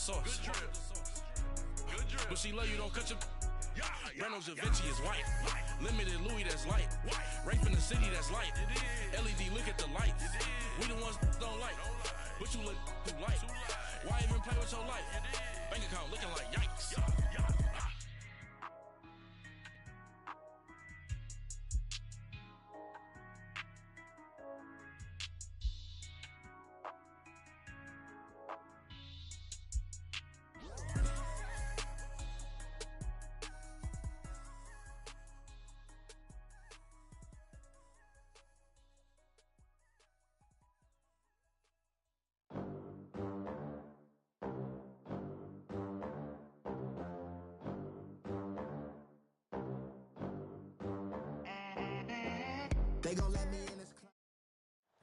sauce. But she love you, don't cut your... Reynolds Da Vinci is white. Limited Louis, that's light. Rape in the city, that's light. LED, look at the lights. We the ones don't like. But you look too light. Why even play with your life? Bank account looking like yikes.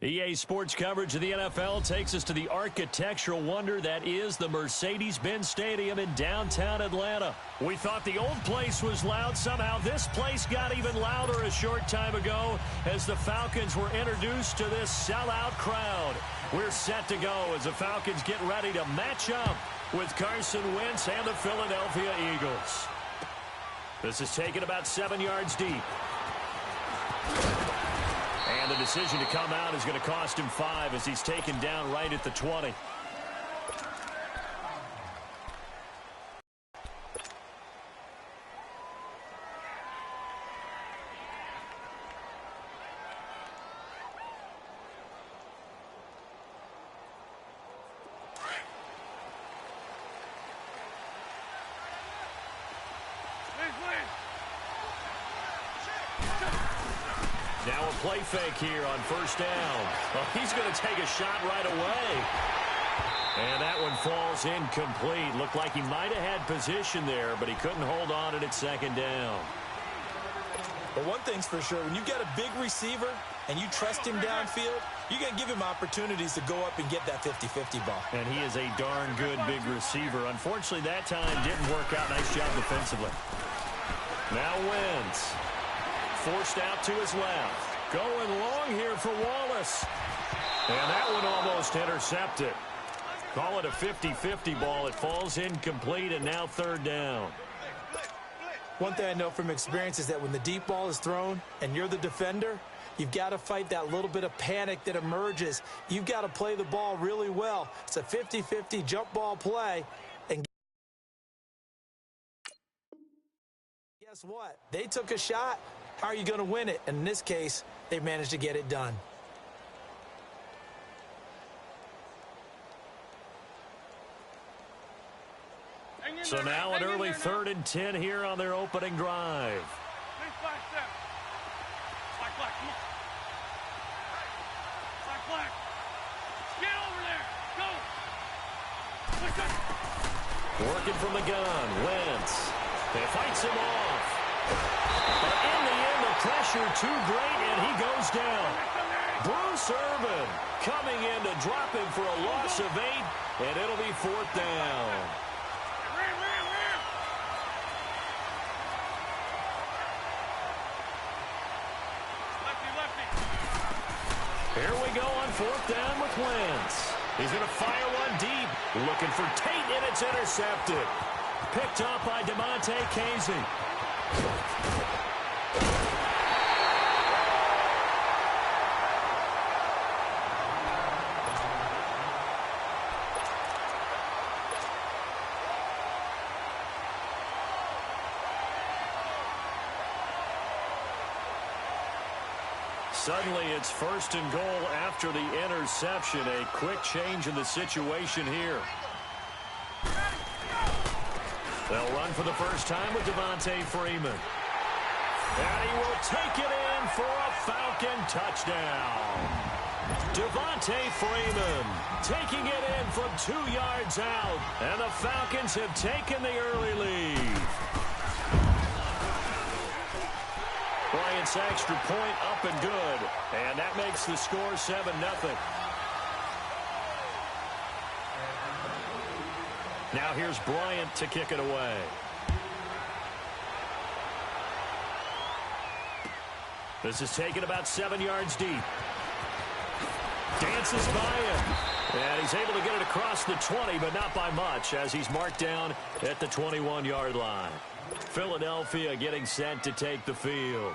EA Sports coverage of the NFL takes us to the architectural wonder that is the Mercedes-Benz Stadium in downtown Atlanta. We thought the old place was loud. Somehow this place got even louder a short time ago as the Falcons were introduced to this sellout crowd. We're set to go as the Falcons get ready to match up with Carson Wentz and the Philadelphia Eagles. This is taken about 7 yards deep. And the decision to come out is going to cost him 5 as he's taken down right at the 20. Now a play fake here on first down. Well, he's going to take a shot right away. And that one falls incomplete. Looked like he might have had position there, but he couldn't hold on at second down. But one thing's for sure, when you get a big receiver and you trust him downfield, you're going to give him opportunities to go up and get that 50-50 ball. And he is a darn good big receiver. Unfortunately, that time didn't work out. Nice job defensively. Now Wentz. Forced out to his left. Going long here for Wallace. And that one almost intercepted. Call it a 50-50 ball. It falls incomplete, and now third down. One thing I know from experience is that when the deep ball is thrown and you're the defender, you've got to fight that little bit of panic that emerges. You've got to play the ball really well. It's a 50-50 jump ball play. And guess what? They took a shot. How are you going to win it? And in this case, they managed to get it done. So now an early 3rd and 10 here on their opening drive. Working from the gun, Wentz. They fights him off. But in the end, the pressure too great, and he goes down. Bruce Irvin coming in to drop him for a loss of 8, and it'll be 4th down. Here we go on 4th down with Wentz. He's going to fire one deep. Looking for Tate, and it's intercepted. Picked up by DeMonte Casey. Suddenly, it's 1st and goal after the interception. A quick change in the situation here. They'll run for the first time with Devontae Freeman. And he will take it in for a Falcon touchdown. Devontae Freeman taking it in from 2 yards out. And the Falcons have taken the early lead. Bryant's extra point up and good. And that makes the score 7-0. Now here's Bryant to kick it away. This is taken about 7 yards deep. Dances by him. And he's able to get it across the 20, but not by much, as he's marked down at the 21-yard line. Philadelphia getting set to take the field.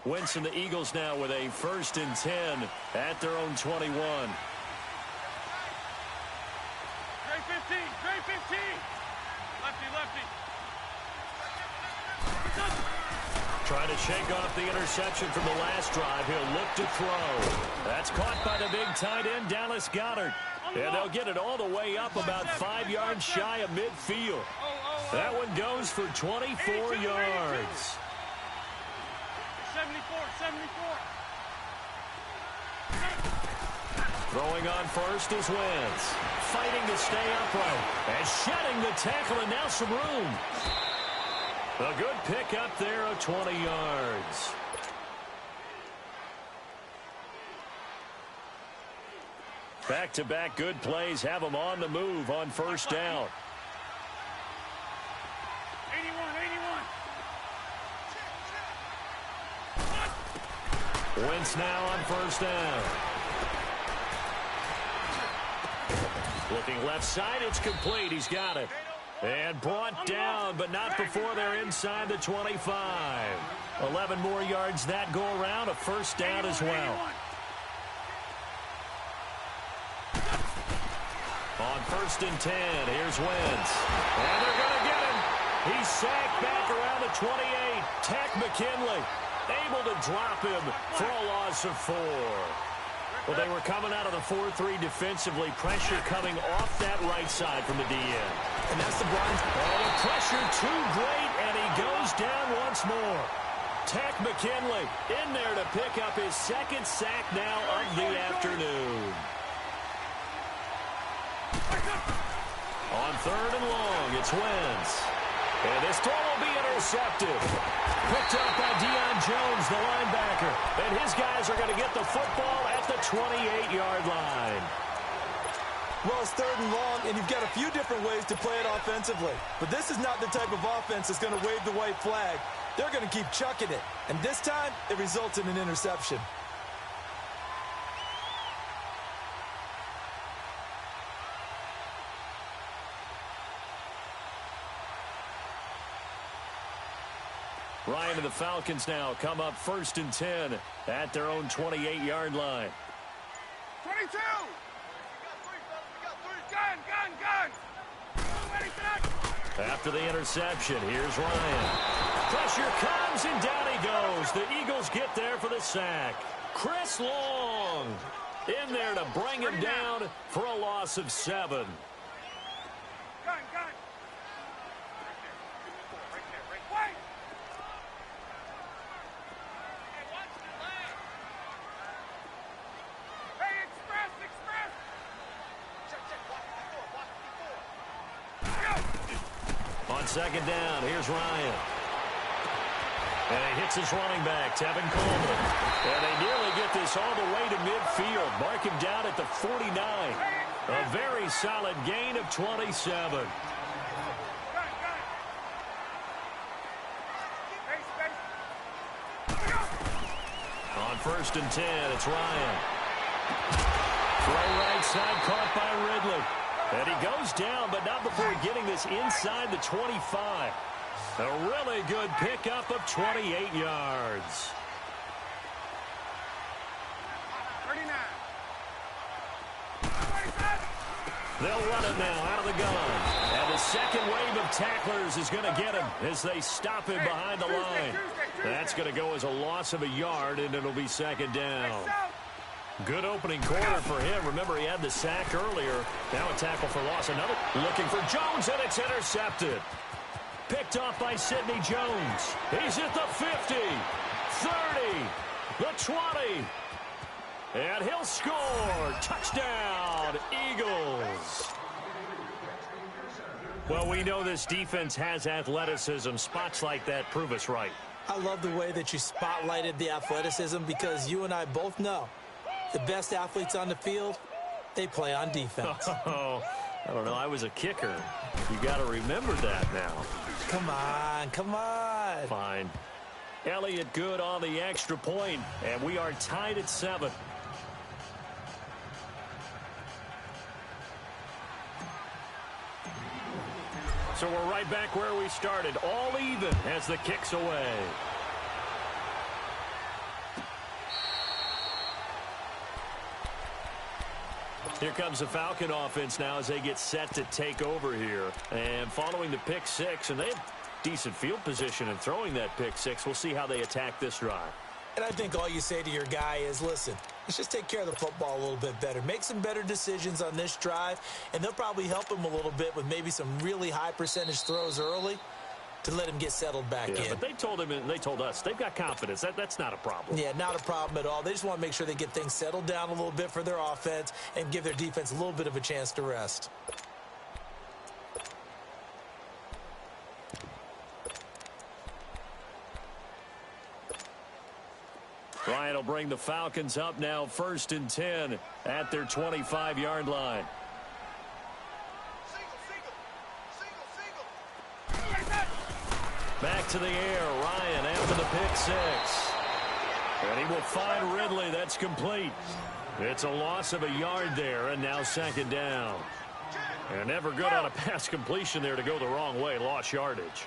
Wentz and the Eagles now with a 1st and 10 at their own 21. Gray 15, Gray 15. Lefty, lefty. Trying to shake off the interception from the last drive. He'll look to throw. That's caught by the big tight end, Dallas Goedert. And they'll get it all the way up about 5 yards shy of midfield. That one goes for 24 yards. 74, 74. Throwing on first is Wentz. Fighting to stay upright. And shedding the tackle, and now some room. A good pick up there of 20 yards. Back-to-back good plays have them on the move on 1st down. 81, 81. Wentz now on 1st down. Looking left side, it's complete. He's got it. And brought down, but not before they're inside the 25. 11 more yards that go around, a 1st down as well. On 1st and 10, here's Wentz. And they're going to get him. He's sacked back around the 28. Tech McKinley able to drop him for a loss of 4. Well, they were coming out of the 4-3 defensively. Pressure coming off that right side from the DN. And that's the blind. Oh, the pressure too great, and he goes down once more. Tech McKinley in there to pick up his 2nd sack now of the afternoon. On 3rd and long, it's Wentz. And this throw will be intercepted. Picked up by Deion Jones, the linebacker. And his guys are going to get the football at the 28-yard line. Well, it's 3rd and long, and you've got a few different ways to play it offensively. But this is not the type of offense that's going to wave the white flag. They're going to keep chucking it. And this time, it results in an interception. Ryan and the Falcons now come up 1st and 10 at their own 28-yard line. 22. Gun, gun, gun. Ready, back. After the interception, here's Ryan. Pressure comes, and down he goes. The Eagles get there for the sack. Chris Long in there to bring him down for a loss of 7. Gun, gun. Right there. Wait. Hey, express. On 2nd down, here's Ryan. And he hits his running back, Tevin Coleman. And they nearly get this all the way to midfield. Mark him down at the 49. A very solid gain of 27. On 1st and 10, it's Ryan. Throw right side, caught by Ridley. And he goes down, but not before getting this inside the 25. A really good pickup of 28 yards. 39. They'll run it now out of the gun. And the second wave of tacklers is going to get him as they stop him behind the line. That's going to go as a loss of a yard, and it'll be 2nd down. Good opening quarter for him. Remember, he had the sack earlier. Now a tackle for loss. Another looking for Jones, and it's intercepted. Picked off by Sidney Jones. He's at the 50, 30, the 20. And he'll score. Touchdown, Eagles. Well, we know this defense has athleticism. Spots like that prove us right. I love the way that you spotlighted the athleticism, because you and I both know the best athletes on the field, they play on defense. Oh, I don't know. I was a kicker. You got to remember that now. Come on, come on. Fine. Elliott good on the extra point, and we are tied at 7. So we're right back where we started, all even as the kick's away. Here comes the Falcon offense now as they get set to take over here. And following the pick six, and they have decent field position in throwing that pick six. We'll see how they attack this drive. And I think all you say to your guy is, listen, let's just take care of the football a little bit better. Make some better decisions on this drive, and they'll probably help him a little bit with maybe some really high percentage throws early to let him get settled back in. But they told him and they told us they've got confidence. That's not a problem. Yeah, not a problem at all. They just want to make sure they get things settled down a little bit for their offense and give their defense a little bit of a chance to rest. Ryan will bring the Falcons up now 1st and 10 at their 25-yard line. Back to the air, Ryan after the pick six. And he will find Ridley. That's complete. It's a loss of a yard there, and now 2nd down. And never good on a pass completion there to go the wrong way. Lost yardage.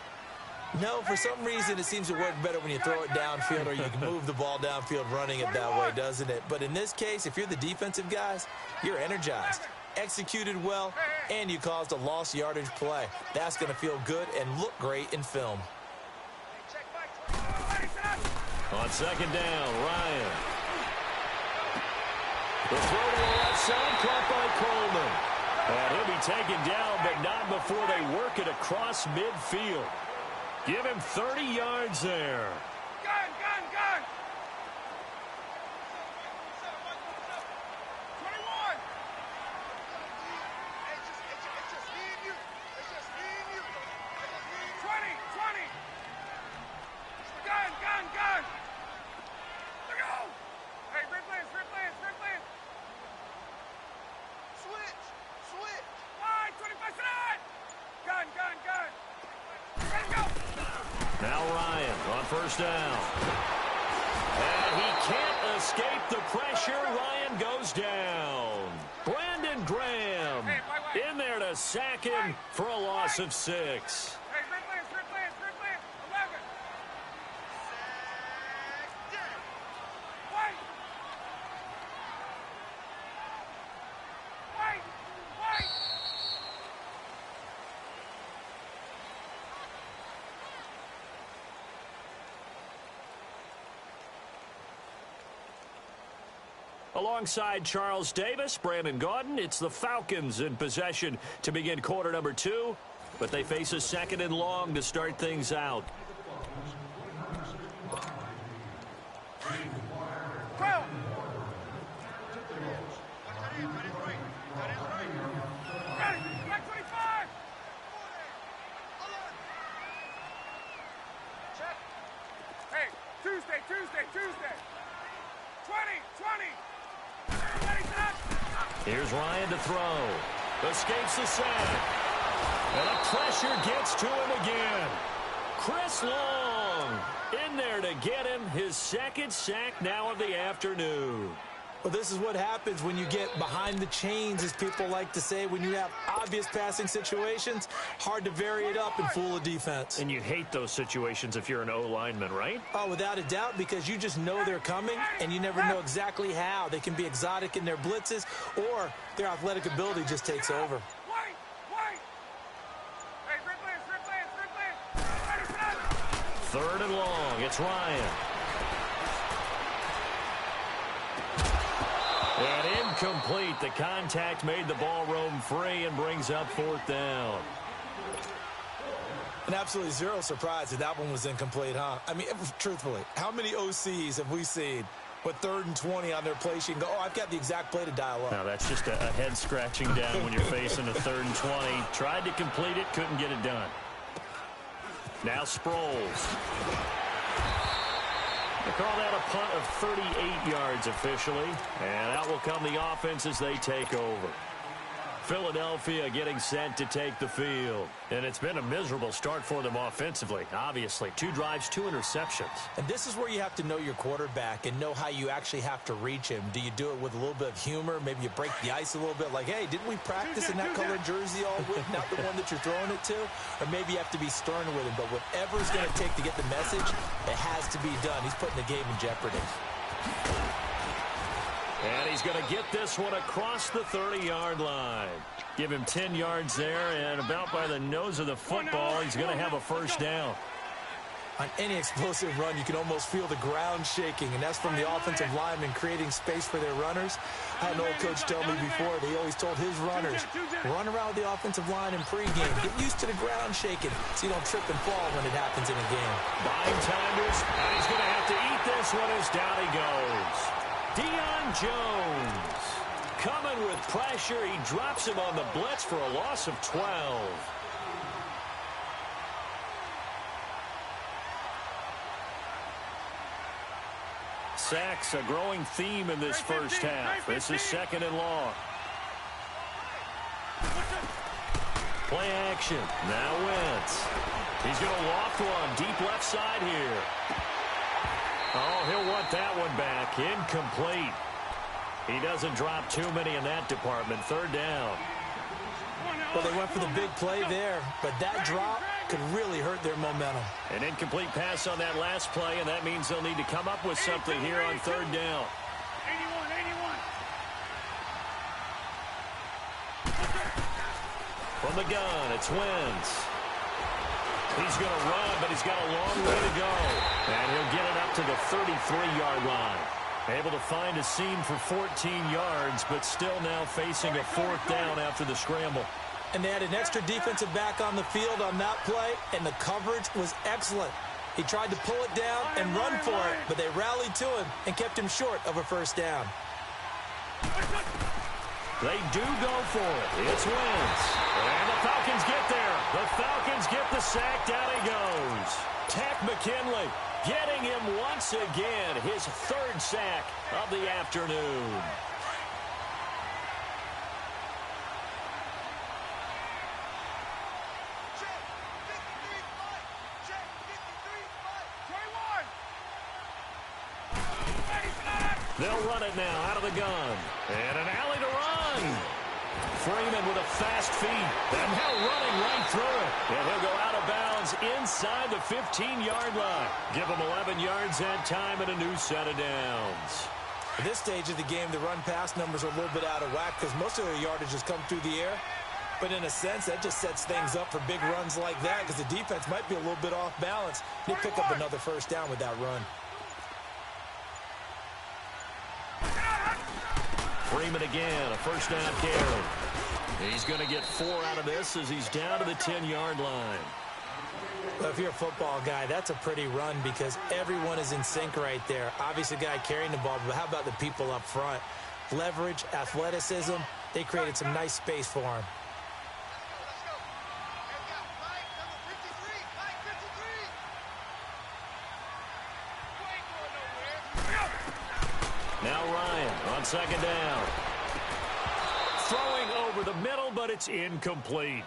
No, for some reason it seems to work better when you throw it downfield or you can move the ball downfield running it that way, doesn't it? But in this case, if you're the defensive guys, you're energized, executed well, and you caused a lost yardage play. That's going to feel good and look great in film. On 2nd down, Ryan. The throw to the left side, caught by Coleman. And he'll be taken down, but not before they work it across midfield. Give him 30 yards there. Gun, gun, gun. 21. It's just me and you. It's just me and you. 20, 20. Gun, gun, gun. Look out. Hey, Ripley. Switch. 25 tonight. Gun, gun, gun. Ready to go. Now Ryan on 1st down. And he can't escape the pressure. Ryan goes down. Brandon Graham in there to sack him for a loss of 6. Hey, Ripley. 11. Wait. Alongside Charles Davis, Brandon Gaudin, it's the Falcons in possession to begin quarter number 2, but they face a 2nd and long to start things out. Hey, Tuesday. 20. Here's Ryan to throw. Escapes the sack. And the pressure gets to him again. Chris Long in there to get him his 2nd sack now of the afternoon. Well, this is what happens when you get behind the chains, as people like to say. When you have obvious passing situations, hard to vary it up and fool a defense. And you hate those situations if you're an O-lineman, right? Oh, without a doubt, because you just know they're coming, and you never know exactly how. They can be exotic in their blitzes, or their athletic ability just takes over. Wait. Hey, Ripley. Ready, set. 3rd and long. It's Ryan. And incomplete. The contact made the ball roam free and brings up 4th down. And absolutely zero surprise that one was incomplete, huh? I mean, truthfully, how many OCs have we seen with 3rd and 20 on their play sheet and go, oh, I've got the exact play to dial up? Now, that's just a head scratching down when you're facing a 3rd and 20. Tried to complete it, couldn't get it done. Now Sproles. They call that a punt of 38 yards officially. And out will come the offense as they take over. Philadelphia getting set to take the field. And it's been a miserable start for them offensively, obviously. 2 drives, 2 interceptions. And this is where you have to know your quarterback and know how you actually have to reach him. Do you do it with a little bit of humor? Maybe you break the ice a little bit like, hey, didn't we practice in that colored jersey all week, not the one that you're throwing it to? Or maybe you have to be stern with him. But whatever it's going to take to get the message, it has to be done. He's putting the game in jeopardy. And he's going to get this one across the 30-yard line. Give him 10 yards there, and about by the nose of the football, he's going to have a first down. On any explosive run, you can almost feel the ground shaking, and that's from the offensive linemen creating space for their runners. I had an old coach tell me before, he always told his runners, run around with the offensive line in pregame. Get used to the ground shaking so you don't trip and fall when it happens in a game. Buying timers, and he's going to have to eat this one as down he goes. Deion Jones coming with pressure. He drops him on the blitz for a loss of 12. Sacks, a growing theme in this first half. This is 2nd and long. Play action. Now Wentz. He's going to loft one deep left side here. Oh, he'll want that one back. Incomplete. He doesn't drop too many in that department. 3rd down. Well, they went for the big play there, but that drop could really hurt their momentum. An incomplete pass on that last play, and that means they'll need to come up with something here on 3rd down. 81. From the gun, it's Wentz. He's going to run, but he's got a long way to go. And he'll get it up to the 33-yard line. Able to find a seam for 14 yards, but still now facing a 4th down after the scramble. And they had an extra defensive back on the field on that play, and the coverage was excellent. He tried to pull it down and run for it, but they rallied to him and kept him short of a 1st down. They do go for it. It's Wentz. And the Falcons get there. The Falcons get the sack. Down he goes. Takk McKinley getting him once again. His 3rd sack of the afternoon. They'll run it now out of the gun. And an alley to run. Freeman with a fast feet. And now running right through it. And he'll go out of bounds inside the 15-yard line. Give him 11 yards that time and a new set of downs. At this stage of the game, the run-pass numbers are a little bit out of whack because most of their yardage has come through the air. But in a sense, that just sets things up for big runs like that because the defense might be a little bit off balance. They pick up another 1st down with that run. Freeman again, a 1st down carry. He's going to get 4 out of this as he's down to the 10-yard line. Well, if you're a football guy, that's a pretty run because everyone is in sync right there. Obviously, the guy carrying the ball, but how about the people up front? Leverage, athleticism, they created some nice space for him. Now Ryan on 2nd down. Throwing over the middle, but it's incomplete.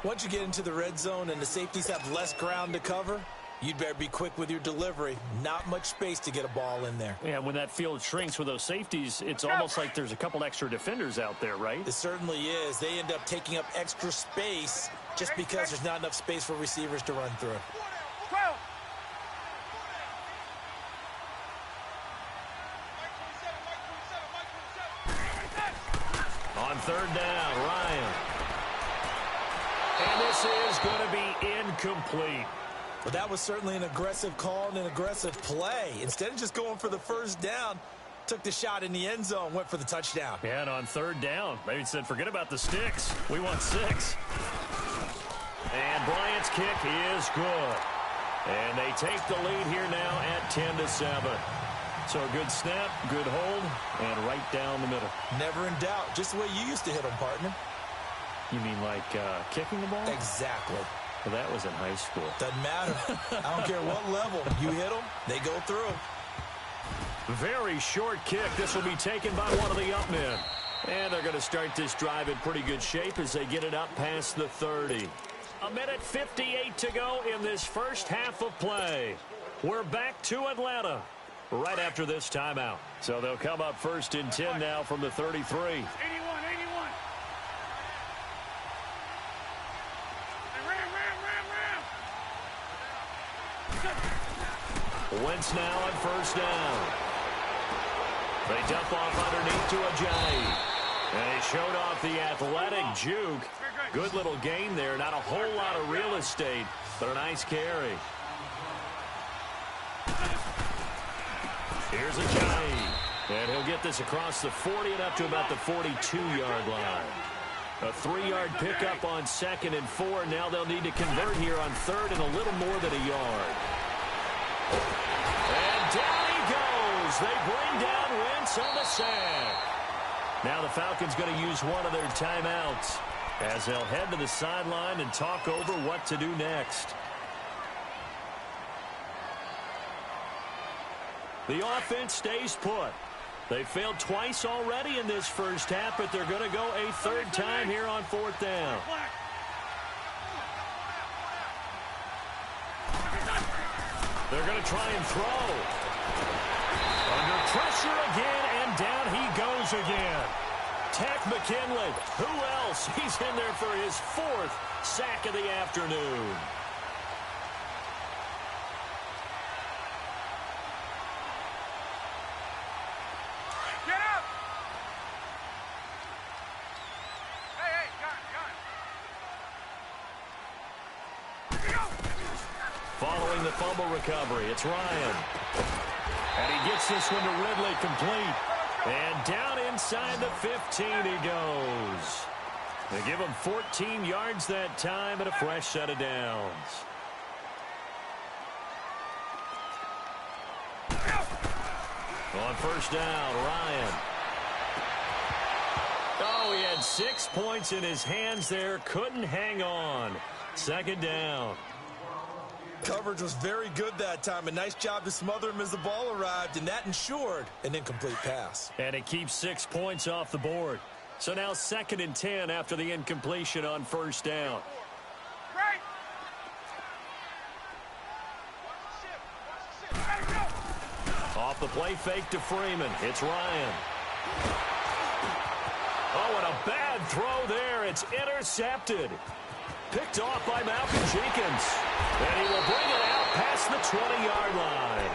Once you get into the red zone and the safeties have less ground to cover, you'd better be quick with your delivery. Not much space to get a ball in there. Yeah, when that field shrinks with those safeties, it's almost like there's a couple extra defenders out there, right? It certainly is. They end up taking up extra space just because there's not enough space for receivers to run through. On 3rd down, Ryan. And this is going to be incomplete. Well, that was certainly an aggressive call and an aggressive play. Instead of just going for the 1st down, took the shot in the end zone, went for the touchdown. Yeah, and on 3rd down, they said, forget about the sticks. We want 6. And Bryant's kick is good. And they take the lead here now at 10-7. So a good snap, good hold, and right down the middle. Never in doubt. Just the way you used to hit them, partner. You mean like kicking the ball? Exactly. Well, that was in high school. Doesn't matter. I don't care what level. You hit them, they go through. Very short kick. This will be taken by one of the up men. And they're going to start this drive in pretty good shape as they get it up past the 30. A minute 58 to go in this first half of play. We're back to Atlanta right after this timeout. So they'll come up first and 10 now from the 33. 81. Wentz now on first down. They dump off underneath to Ajayi. And he showed off the athletic juke. Good little gain there. Not a whole lot of real estate, but a nice carry. Here's Ajayi. And he'll get this across the 40 and up to about the 42-yard line. A 3-yard pickup on 2nd and 4. Now they'll need to convert here on 3rd and a little more than a yard. And down he goes. They bring down Wentz on the sack. Now the Falcons going to use one of their timeouts as they'll head to the sideline and talk over what to do next. The offense stays put. They failed twice already in this first half, but they're going to go a 3rd time here on 4th down. They're going to try and throw. Under pressure again, and down he goes again. Takk McKinley. Who else? He's in there for his 4th sack of the afternoon. Get up! Hey, got it. Following the fumble recovery, it's Ryan. And he gets this one to Ridley complete. And down inside the 15 he goes. They give him 14 yards that time and a fresh set of downs. On first down, Ryan. Oh, he had 6 points in his hands there. Couldn't hang on. 2nd down. Coverage was very good that time. A nice job to smother him as the ball arrived, and that ensured an incomplete pass. And it keeps 6 points off the board. So now 2nd and 10 after the incompletion on first down. Right. Off the play fake to Freeman. It's Ryan. Oh, and a bad throw there. It's intercepted. Picked off by Malcolm Jenkins. And he will bring it out past the 20-yard line.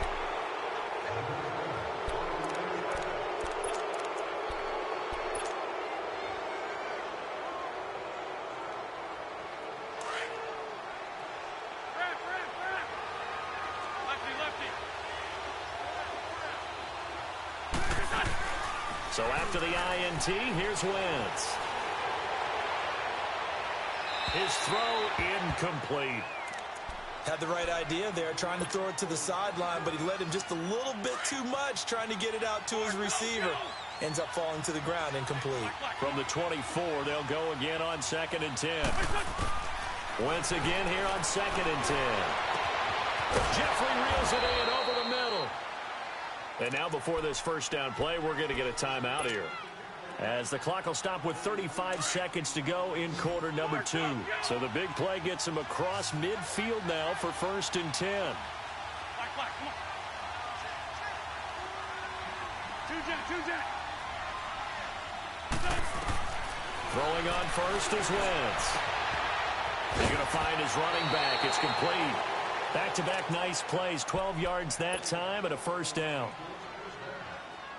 So after the INT, here's Wentz. His throw incomplete. Had the right idea there, trying to throw it to the sideline, but he led him just a little bit too much, trying to get it out to his receiver. Ends up falling to the ground, incomplete. From the 24, they'll go again on 2nd and 10. Wentz again here on 2nd and 10. Jeffrey reels it in over the middle. And now before this first down play, we're going to get a timeout here, as the clock will stop with 35 seconds to go in quarter number 2. So the big play gets him across midfield now for 1st and 10. Throwing on first is Wentz. They're going to find his running back. It's complete. Back-to-back nice plays. 12 yards that time and a first down.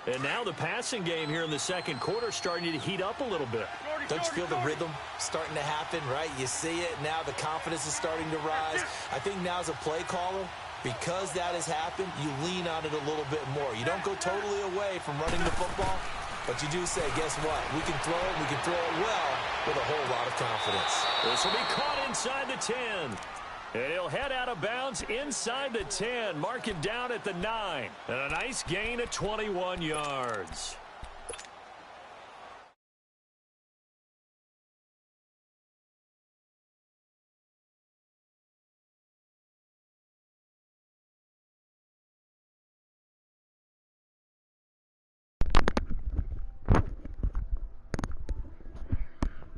And now the passing game here in the second quarter starting to heat up a little bit. Don't you feel the rhythm starting to happen, right? You see it now. The confidence is starting to rise. I think now as a play caller, because that has happened, you lean on it a little bit more. You don't go totally away from running the football, but you do say, guess what? We can throw it. We can throw it well with a whole lot of confidence. This will be caught inside the 10. And he'll head out of bounds inside the 10. Mark it down at the 9. And a nice gain of 21 yards.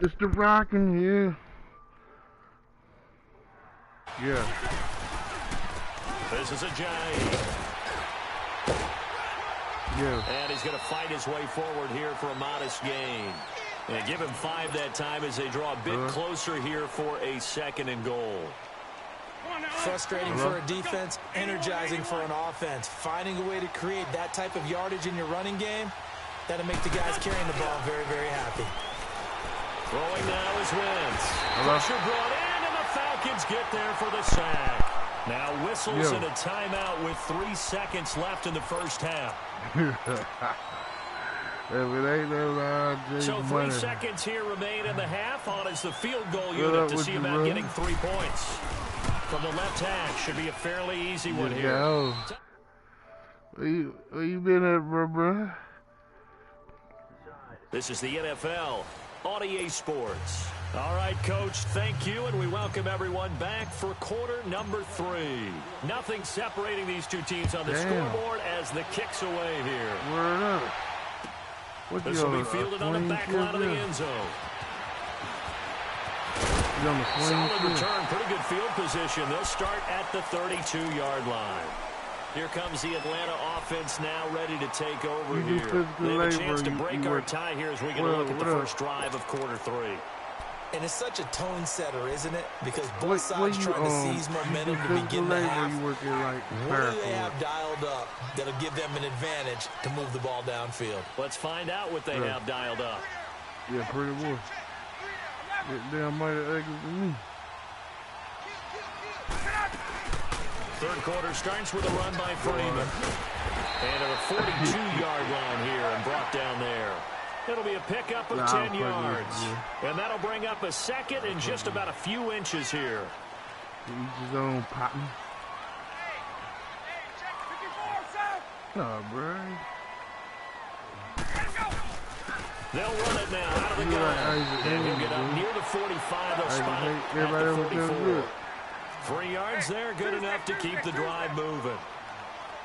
It's the Rock in here. Yeah. This is a giant. Yeah. And he's going to fight his way forward here for a modest gain. And give him 5 that time as they draw a bit closer here for a 2nd and goal. Frustrating for a defense, energizing for an offense. Finding a way to create that type of yardage in your running game, that'll make the guys carrying the ball very, very happy. Throwing now is Wentz. Pressure brought in, and the Falcons get there for the sack. Now whistles and a timeout with 3 seconds left in the first half. So 3 seconds here remain in the half. On is the field goal unit to see about getting 3 points. From the left hash, should be a fairly easy one here. Where you been at, bro? This is the NFL on EA Sports. All right, Coach, thank you, and we welcome everyone back for quarter number 3. Nothing separating these two teams on the scoreboard as the kick's away here. Word up. This will be fielded on the back line of the end zone. Solid return, pretty good field position. They'll start at the 32-yard line. Here comes the Atlanta offense now ready to take over here. They have a chance to break our tie here as we get a look at the first drive of quarter 3. And it's such a tone setter, isn't it? Because both sides trying to seize momentum to begin the half. What do they have dialed up that'll give them an advantage to move the ball downfield? Let's find out what they have dialed up. Yeah, pretty well. Damn mighty ugly to me. Third quarter starts with a run by Freeman. And at a 42-yard line here and brought down there. It'll be a pickup of 10 yards. And that'll bring up a 2nd and just about a few inches here. Each his own popping. No, bro. They'll run it now out of the gun. And he'll get up near the 45. They'll spot it at the 44. 3 yards there, good enough to keep the drive moving.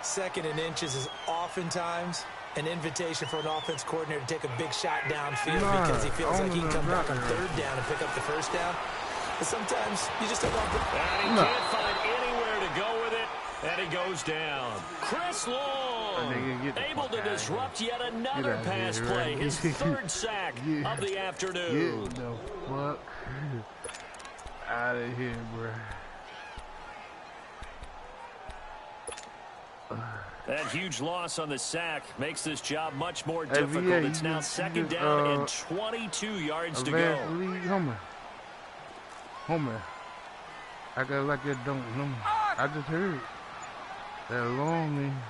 2nd and inches is oftentimes an invitation for an offense coordinator to take a big shot downfield because he feels like he can come back on 3rd down and pick up the 1st down. But sometimes you just don't want to. And he can't find anywhere to go with it, and he goes down. Chris Long able to disrupt yet another pass play. His 3rd sack of the afternoon. Get the fuck out of here, bro. That huge loss on the sack makes this job much more difficult. It's now 2nd down and 22 yards to go. Homer. I got like that don't know. I just heard that long man.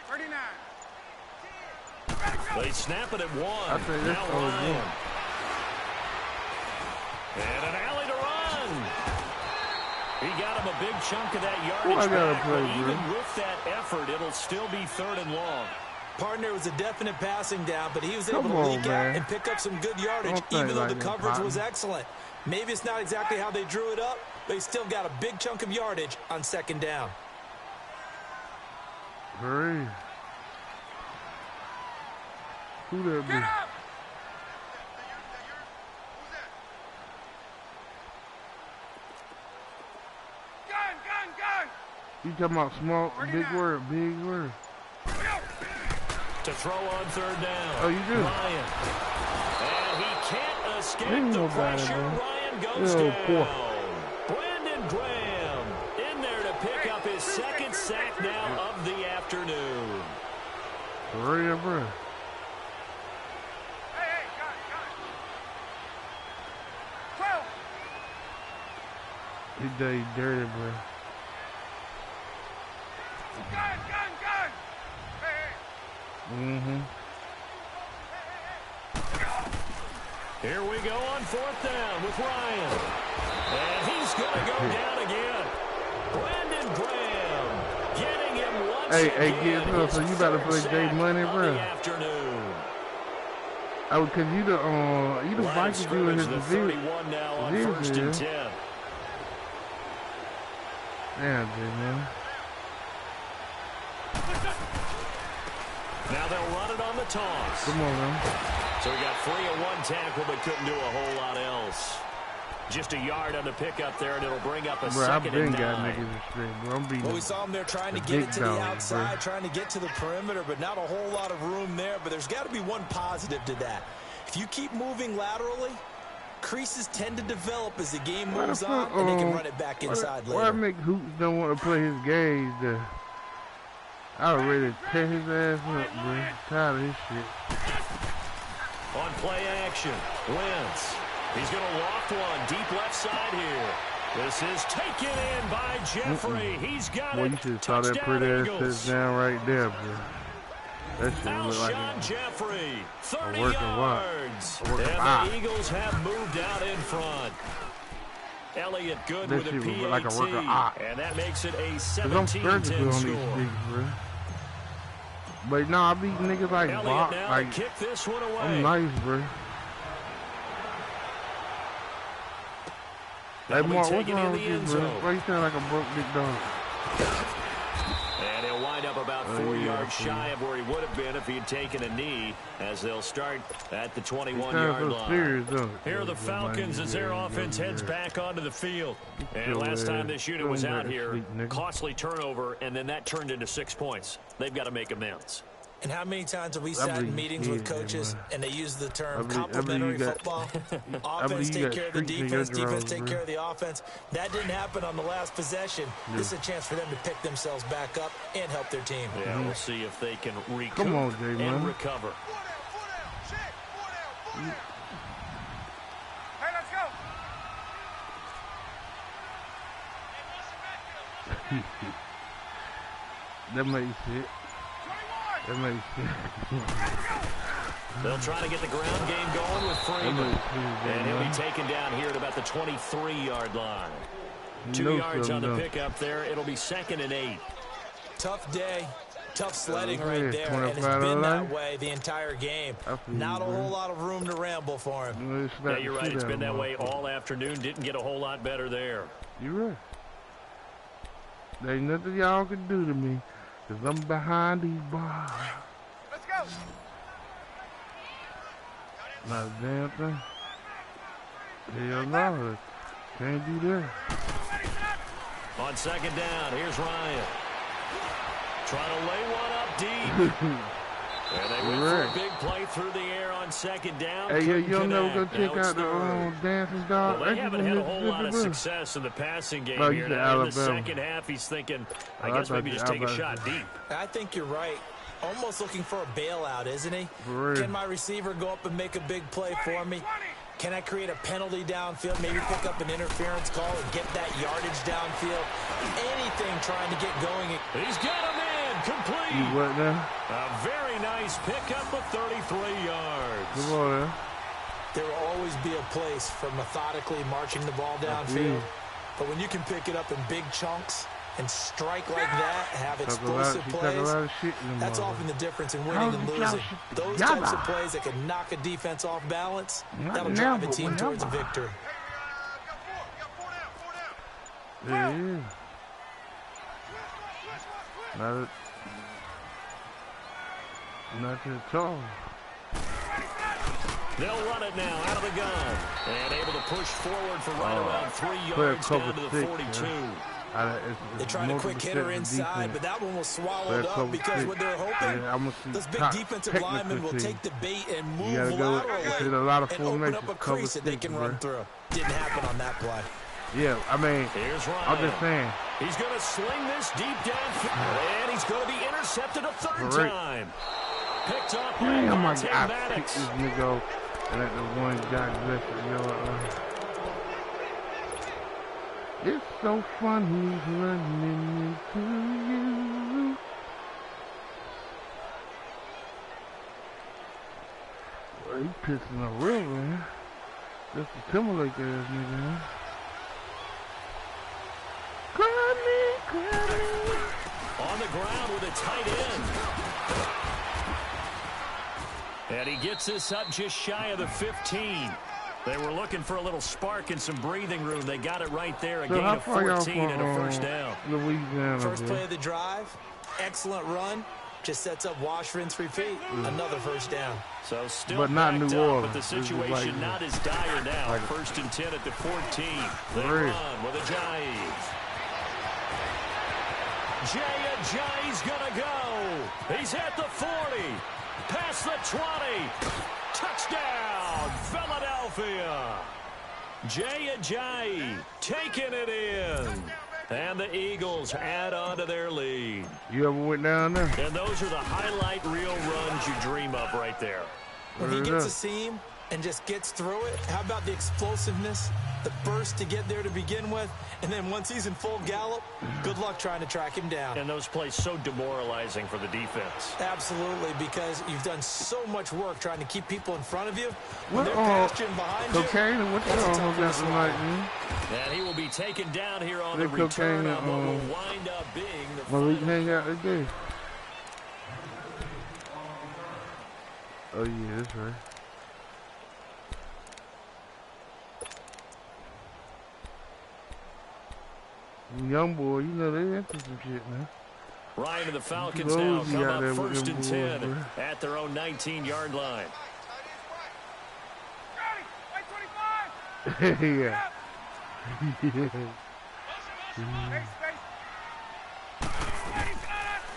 39. They snap it at 1. I think that's now Ryan. And an alley to run. He got him a big chunk of that yardage back, but even with that effort, it'll still be 3rd and long. Partner was a definite passing down, but he was able to leak out and pick up some good yardage, even though the coverage was excellent. Maybe it's not exactly how they drew it up, but he still got a big chunk of yardage on 2nd down. Hurry. Who that be? You talking about small, big word, big word. To throw on 3rd down. Oh, you do? Ryan. And he can't escape the pressure. Ryan goes down. Brandon Graham in there to pick up his 2nd sack now of the afternoon. Hurry up, bro. Hey, got it. 12. He did dirty, bro. Gun. Hey. Here we go on 4th down with Ryan. And he's going to go down again. Brandon Graham getting him once again. Hey, get up. So you about to play J Money, bro? Oh, because you the Vikings doing his division. 31 now on 1st and 10. Damn, man. Now they'll run it on the toss. Come on, man. So he got free of one tackle, but couldn't do a whole lot else. Just a yard on the pickup there, and it'll bring up a second and 9. Well, we saw him there trying to get it to the outside, trying to get to the perimeter, but not a whole lot of room there. But there's got to be one positive to that. If you keep moving laterally, creases tend to develop as the game moves on, and they can run it back inside later. Why make Hoops don't want to play his game there? I would really tear his ass up, bro. Tired of his shit. On play action, Wentz. He's going to loft one deep left side here. This is taken in by Jeffrey. He's got it. You should have saw that pretty ass touchdown right there, bro. That shit look like Jeffrey, 30 yards. And the Eagles have moved out in front. Elliott good with a PAT. Like a work of art. And that makes it a 17-10 score. But no, I beat niggas like Bach. Like, kick this one away. I'm nice, bro. Hey, Mark, what's wrong with you, bro? Why you sound like a broke big dog? And he'll wind up about 4 yards shy of where he would have been if he had taken a knee, as they'll start at the 21-yard line. Here are the Falcons as their offense heads back onto the field. And last time this unit was out here, costly turnover, and then that turned into 6 points. They've got to make amends. And how many times have we sat in meetings with coaches and they use the term complementary football? Offense take care of the defense, defense take care of the offense. That didn't happen on the last possession. This is a chance for them to pick themselves back up and help their team. Yeah, we'll see if they can recoup and recover. Hey, let's go. That makes it. That makes sense. They'll try to get the ground game going with Freeman. And he'll be taken down here at about the 23-yard line. 2 yards on the pickup there. It'll be 2nd and 8. Tough day. Tough sledding right there. And it's been that way the entire game. Not a whole lot of room to ramble for him. Yeah, you're right. It's been that way all afternoon. Didn't get a whole lot better there. You're right. There ain't nothing y'all can do to me. Because I'm behind these bars. Let's go. Not a damn thing. Hell no. Can't do that. On 2nd down, here's Ryan. Trying to lay one up deep. And they went for a big play through the air on 2nd down. Hey, you don't never go check out the dancing dog? Well, they haven't had a whole lot of success in the passing game here. Now in the second half, he's thinking, I guess maybe just take a shot deep. I think you're right. Almost looking for a bailout, isn't he? Can my receiver go up and make a big play for me? Can I create a penalty downfield, maybe pick up an interference call and get that yardage downfield? Anything trying to get going. He's got him in, complete. You what now? A very nice pickup of 33 yards. Come on, man. There will always be a place for methodically marching the ball downfield. But when you can pick it up in big chunks and strike like that, have explosive plays, that's often the difference in winning and losing. Those types of plays that can knock a defense off balance, that'll drive a team towards a victory. Yeah. Not at all. They'll run it now out of the gun. And able to push forward for right around 3 yards down to the 42. They tried a quick hitter inside, but that one was swallowed up because what they're hoping, those big defensive linemen will take the bait and move laterally and open up a crease that they can run through. Didn't happen on that play. Yeah, I mean, I'm just saying. He's going to sling this deep downfield, and he's going to be intercepted a third time. Picked up by Monte Maddox. This nigga and let the one guy bless it. It's so fun he's running into you. Well, he pissing a real man. That's the Timberlake ass nigga, man. On the ground with a tight end. And he gets this up just shy of the 15. They were looking for a little spark and some breathing room. They got it right there. A gain of 14 and a first down. First play of the drive, excellent run. Just sets up wash, rinse, repeat. Another first down. So still but not New Orleans. But the situation not as dire now. Like 1st and 10 at the 14. They Great. run with Ajayi. Ajayi's going to go. He's at the 40. Past the 20. Touchdown, Philadelphia. Ajayi taking it in. And the Eagles add on to their lead. You ever went down there? And those are the highlight reel runs you dream of right there. When he gets a seam and just gets through it, how about the explosiveness, the burst to get there to begin with, and then once he's in full gallop, good luck trying to track him down. And those plays so demoralizing for the defense. Absolutely, because you've done so much work trying to keep people in front of you. When What they're past you and behind cocaine? you, What you it's a almost got tough tonight, one. man? And he will be taken down here on The the return cocaine, on what will wind up being the Malik final. hang out today. Oh yeah, that's right. Young boy, you know they into some shit, man. Ryan and the Falcons now Rosie come out there up with 1st them and boys, 10 bro. at their own 19-yard line. Yeah.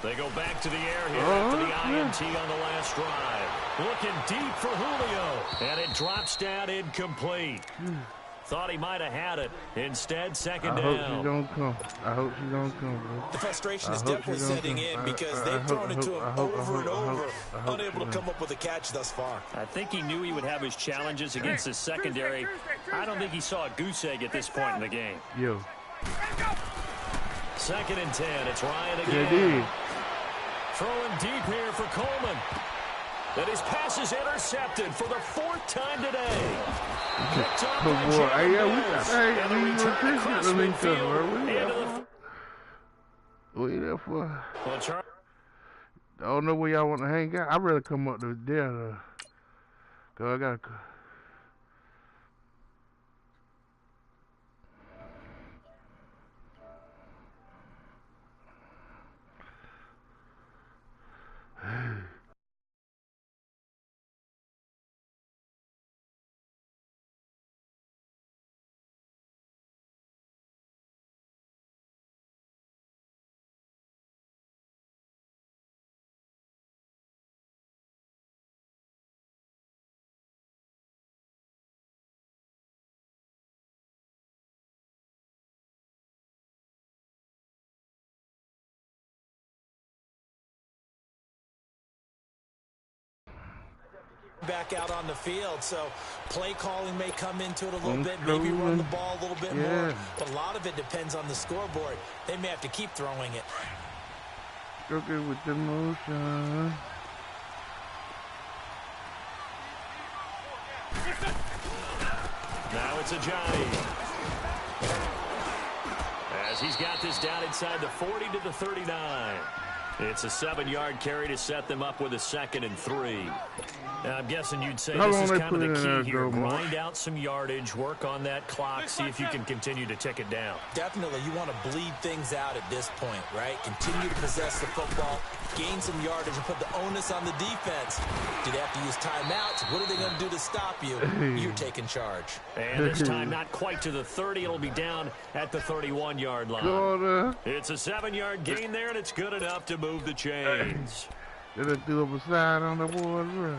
They go back to the air here after the INT on the last drive. Looking deep for Julio, and it drops down incomplete. Thought he might have had it. Instead, second I down. hope she don't come. I hope she don't come, bro. The frustration is I hope definitely she don't setting come. in because I they've hope- thrown it to I him hope- over and over, I hope unable she to come up with a catch thus far. I think he knew he would have his challenges against the secondary. I don't think he saw a goose egg at this point in the game. Yo. 2nd and 10. It's Ryan Yeah, again. did. Throwing deep here for Coleman. And his pass is intercepted for the 4th time today. Picked up by Good boy. Hey, yeah, Jalen we Mills. got, And a we return appreciate across the link midfield bro. We into there the for. We there for. Well, Charlie, I don't know where y'all want to hang out. I'd rather come up to there, though. Cause I gotta. Back out on the field, so play calling may come into it a little bit, maybe run the ball a little bit more, but a lot of it depends on the scoreboard. They may have to keep throwing it. Okay, with the motion. now it's Ajayi. As he's got this down inside the 40 to the 39. It's a 7-yard carry to set them up with a 2nd and 3. Now, I'm guessing you'd say How this long is they kind of put the in there, key here. Joe Moore? Grind out some yardage, work on that clock, see if you can continue to tick it down. Definitely, you want to bleed things out at this point, right? Continue to possess the football, gain some yardage, and put the onus on the defense. Do they have to use timeouts? What are they going to do to stop you? You're taking charge. And this time, not quite to the 30. It'll be down at the 31-yard line. Go It's a 7-yard gain there, and it's good enough to move the chains. They done threw up a slide on the board, bro.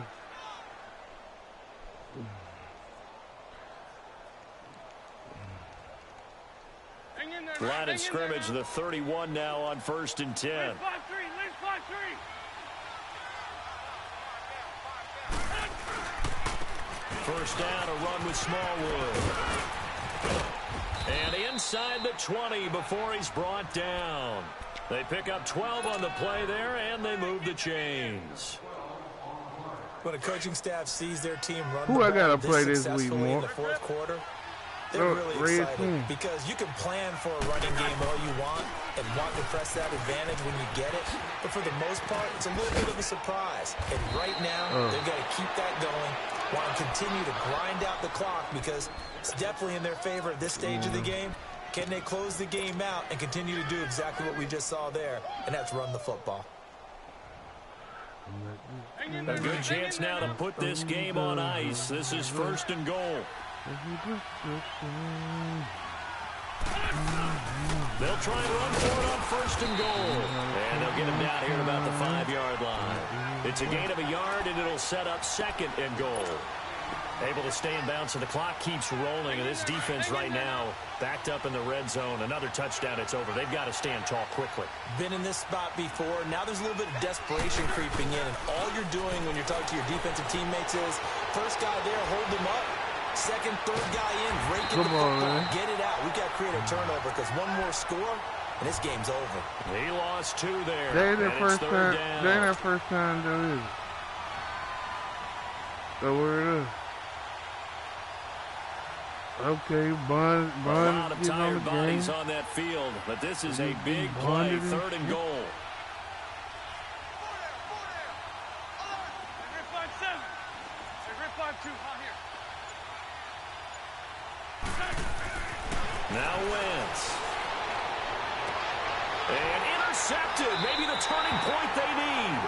Line of scrimmage, the 31 now on 1st and 10. First down, a run with Smallwood. And inside the 20 before he's brought down. They pick up 12 on the play there, and they move the chains. When a coaching staff sees their team run Who the I gotta ball play this this week, successfully in Moore? the 4th quarter, they're really Red excited team. because you can plan for a running game all you want and want to press that advantage when you get it. But for the most part, it's a little bit of a surprise. And right now, they've got to keep that going, want to continue to grind out the clock because it's definitely in their favor at this stage of the game. Can they close the game out and continue to do exactly what we just saw there, and that's run the football? A good chance now to put this game on ice. This is 1st and goal. They'll try and run for it on 1st and goal. And they'll get him down here at about the 5-yard line. It's a gain of a yard, and it'll set up 2nd and goal. Able to stay in bounds, so the clock keeps rolling. And this defense right now backed up in the red zone. Another touchdown, it's over. They've got to stand tall quickly. Been in this spot before. Now there's a little bit of desperation creeping in. And all you're doing when you're talking to your defensive teammates is, first guy there, hold them up. Second, third guy in, rake in the football. Get it out. We've got to create a turnover because one more score, and this game's over. He lost 2 there. They ain't their first time. They ain't their first time doing this. So where it is. Okay, Bond a lot of is on tired the bodies game. on that field, but this is a big play, 3rd and goal. Now Wentz. And intercepted. Maybe the turning point they need.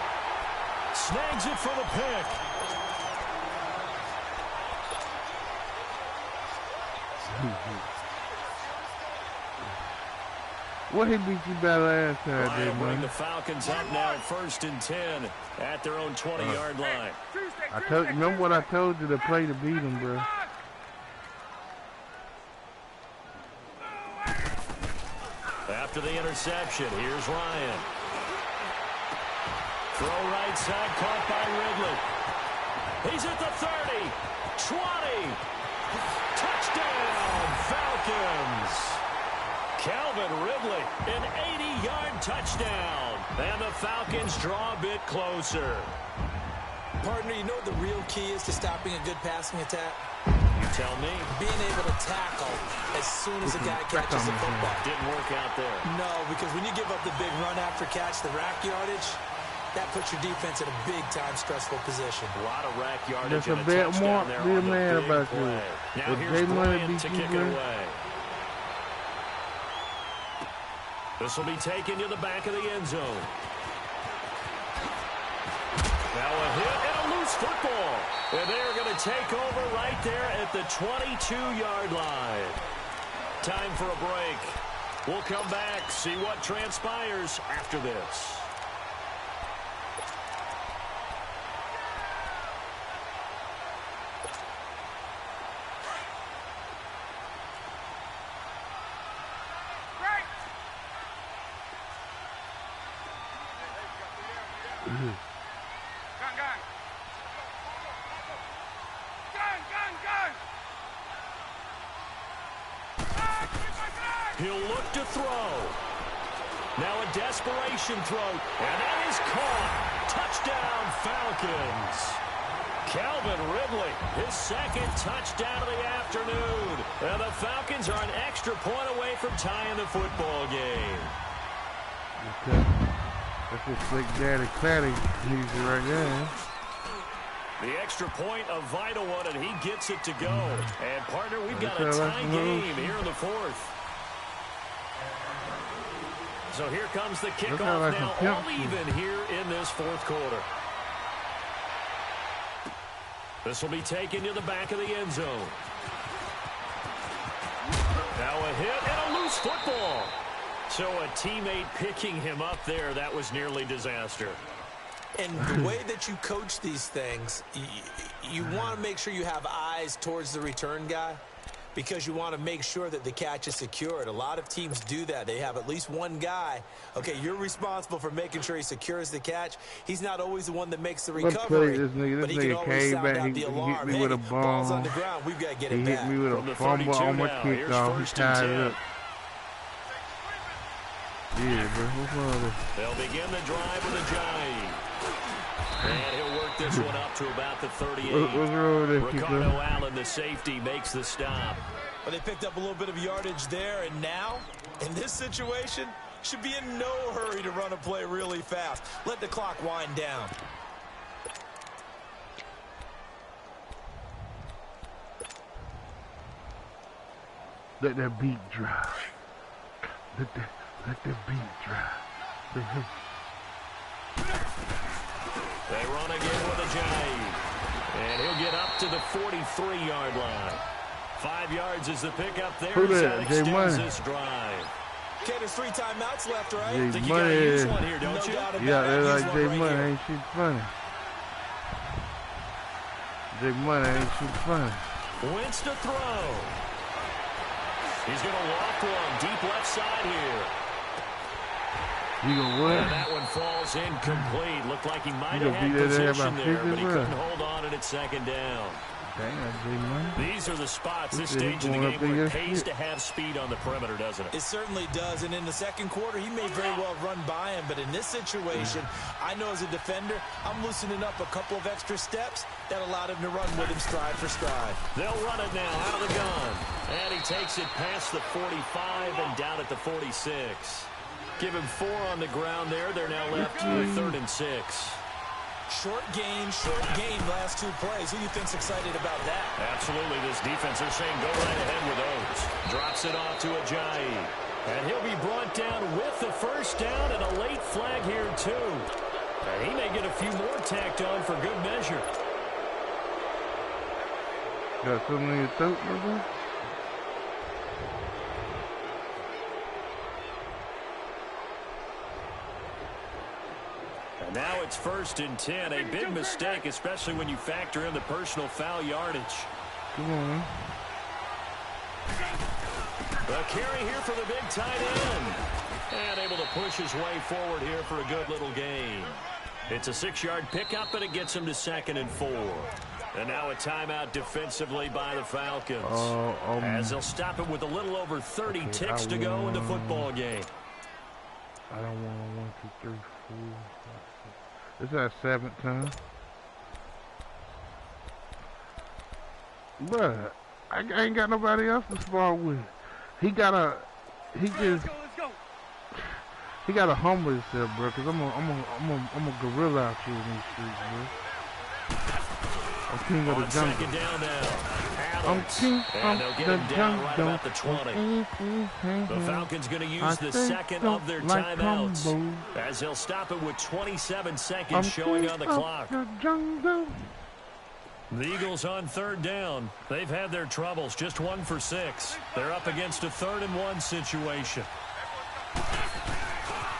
Snags it for the pick. What he beat you by last time, They'll bring man? the Falcons up now, 1st and 10 at their own 20-yard line. Remember what I told you to play to beat him, bro. After the interception, here's Ryan. Throw right side, caught by Ridley. He's at the 30, 20. Touchdown, Falcons. Calvin Ridley, an 80-yard touchdown. And the Falcons draw a bit closer. Partner, you know what the real key is to stopping a good passing attack? You tell me. Being able to tackle as soon as a guy catches the football. Didn't work out there. No, because when you give up the big run after catch, the rack yardage, that puts your defense in a big-time stressful position. A lot of rack yardage That's and a bit touchdown more. there Be a on the man big about play. you. Now If here's they money Bryant beat to you, kick it bro. away. This will be taken to the back of the end zone. Now a hit and a loose football. And they're going to take over right there at the 22-yard line. Time for a break. We'll come back, see what transpires after this. He'll look to throw. Now a desperation throw, and that is caught. Touchdown, Falcons. Calvin Ridley, his 2nd touchdown of the afternoon. And the Falcons are an extra point away from tying the football game. Okay. That's what Slick Daddy Clatty needs it right there. The extra point, a vital one, and he gets it to go. And, partner, we've got a tie game here in the 4th. So here comes the kickoff now, all even here in this 4th quarter. This will be taken to the back of the end zone. Now a hit and a loose football. So a teammate picking him up there, that was nearly disaster. And the way that you coach these things, you want to make sure you have eyes towards the return guy because you want to make sure that the catch is secured. A lot of teams do that. They have at least one guy. Okay, you're responsible for making sure he secures the catch. He's not always the one that makes the recovery, but he can always sound out the alarm. He hit me with a ball's on bomb. the ground. We've got to get it He back. hit me with a fumble on my kickoff. He tied it up. Yeah, bro. What's wrong with this? They'll begin the drive with a jive. And he'll work this one up to about the 38. What's wrong with this, Ricardo Allen, the safety, makes the stop. Well, they picked up a little bit of yardage there, and now, in this situation, should be in no hurry to run a play really fast. Let the clock wind down. Let that beat drop. Let that beat drop. They run again with Ajayi. And he'll get up to the 43-yard line. 5 yards is the pickup there. Who As that? that extends Money. this drive. Okay, there's 3 timeouts left, right? Jay Think you got to use one Money. here, don't you? doubt about Yeah, it. they're Use like one Jay right Money here. ain't shit funny. Jay Money ain't shit funny. Wentz to throw. He's going to loft one deep left side here. You gonna win? And that one falls incomplete. Looked like he might You have gonna had beat that ass position by there, 50 but he runs. couldn't hold on at second down. Damn, Jay Money. These are the spots, this He stage of the going game, up where it against pays it. to have speed on the perimeter, doesn't it? It certainly does, and in the second quarter, he may very well run by him, but in this situation, I know as a defender, I'm loosening up a couple of extra steps that allowed him to run with him stride for stride. They'll run it now out of the gun. And he takes it past the 45 and down at the 46. Give him 4 on the ground there. They're now left with 3rd and 6. Short game, last 2 plays. Who do you think's excited about that? Absolutely. This defense, they're saying go right ahead with those. Drops it off to Ajayi. And he'll be brought down with the first down and a late flag here, too. And he may get a few more tacked on for good measure. Got something in your throat, brother? And now it's 1st and 10. A big mistake, especially when you factor in the personal foul yardage. Come on. The carry here for the big tight end. And able to push his way forward here for a good little gain. It's a 6-yard pickup, and it gets him to 2nd and 4. And now a timeout defensively by the Falcons. As they'll stop it with a little over 30 ticks to go in the football game. I don't want 1, 2, 3, 4. This is our 7th time. Bruh, I ain't got nobody else to spar with. He gotta humble himself, bro, cause I'm a gorilla out here in these streets, bro. I'm king of the jungle. 2nd down now. I'm king And they'll of get the him down right jungle. about the 20. The Falcons going to use the second of their like timeouts, combos. as they'll stop it with 27 I'm seconds showing king on the of clock. the jungle. The Eagles on 3rd down. They've had their troubles, just 1 for 6. They're up against a 3rd and 1 situation.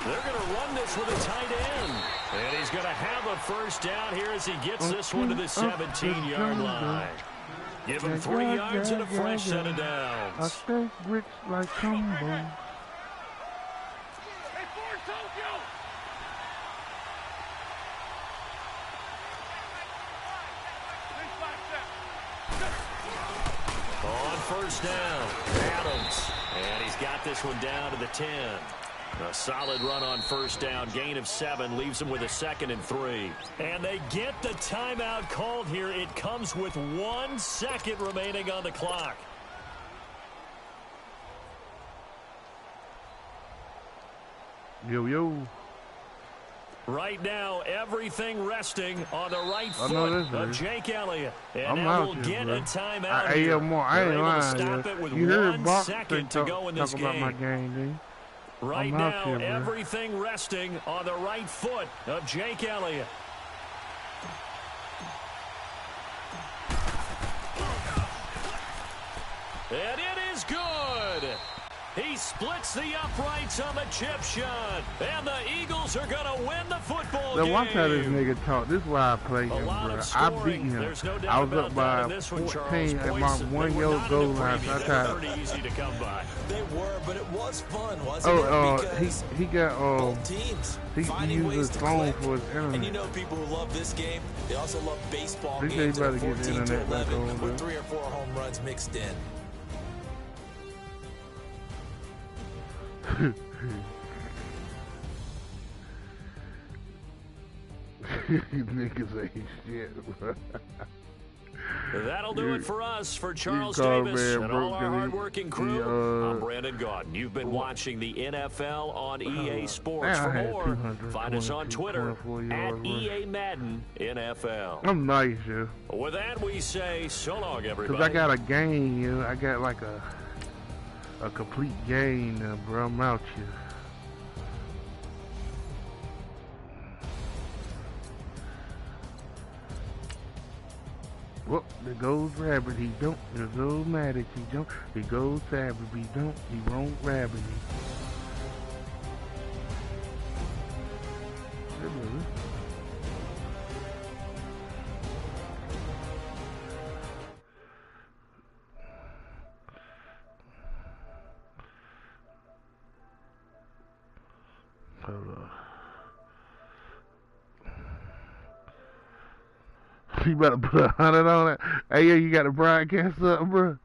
They're going to run this with a tight end. And he's going to have a first down here as he gets this one to the 17-yard line. Give him 3 yards and a fresh set of I downs. stay rich like combos. On 1st down, Adams. And he's got this one down to the 10. A solid run on 1st down. Gain of 7 leaves him with a 2nd and 3. And they get the timeout called here. It comes with 1 second remaining on the clock. Yo, yo. Right now, everything resting on the right I know foot this of is. Jake Elliott. And I'm now out we'll here, get bro. a timeout I here. ain't more. I They're ain't able to lying. stop Yo. it with You heard 1 Box second to go in this talk about my game. game, dude. Right I'm out now, here, bro. everything resting on the right foot of Jake Elliott. And it is good. He splits the uprights on the chip shot. And the Eagles are going to win the football Now game. watch how this nigga talk. This is why I play him, lot bro. of I scoring. beat him. There's no doubt I was about up that by in this one, 14 Charles. at my Points, they 1 were yard not goal in the line. preview. So I They tried. were pretty easy to come by. They were, but it was fun, wasn't it? Because he got both teams he finding used ways his to phone click. for his And you internet. know people who love this game, they also love baseball They say games you that are better get the 14 to internet back 11 on, with bro. 3 or 4 home runs mixed in. Niggas ain't shit, bro. That'll do it for us. For Charles call Davis man, and bro, all our can he- hardworking crew, he, I'm Brandon Gordon. You've been watching the NFL on EA Sports. man, I For had more, 200, find us on 22, Twitter 24 at yards worth. EA Madden NFL. I'm nice, yo. With that, we say so long, everybody. Cause I got a game, yo. I got like a complete game now, bro. I'm out here. Well, there goes Rabbit, he don't. There goes Maddox, he don't. There goes Savage, he don't. He won't Rabbit. Hey, brother. Hold on. You better put 100 on it. Hey, yo, you got a broadcast up, bro?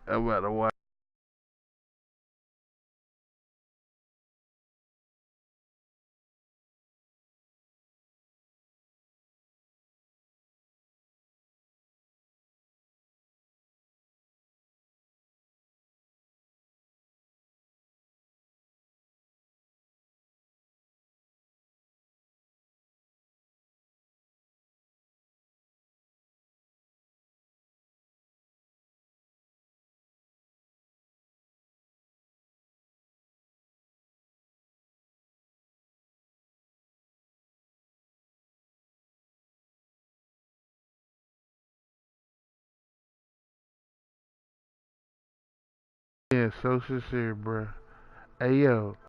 I'm about to watch. Yeah, so sincere, bro. Hey, yo.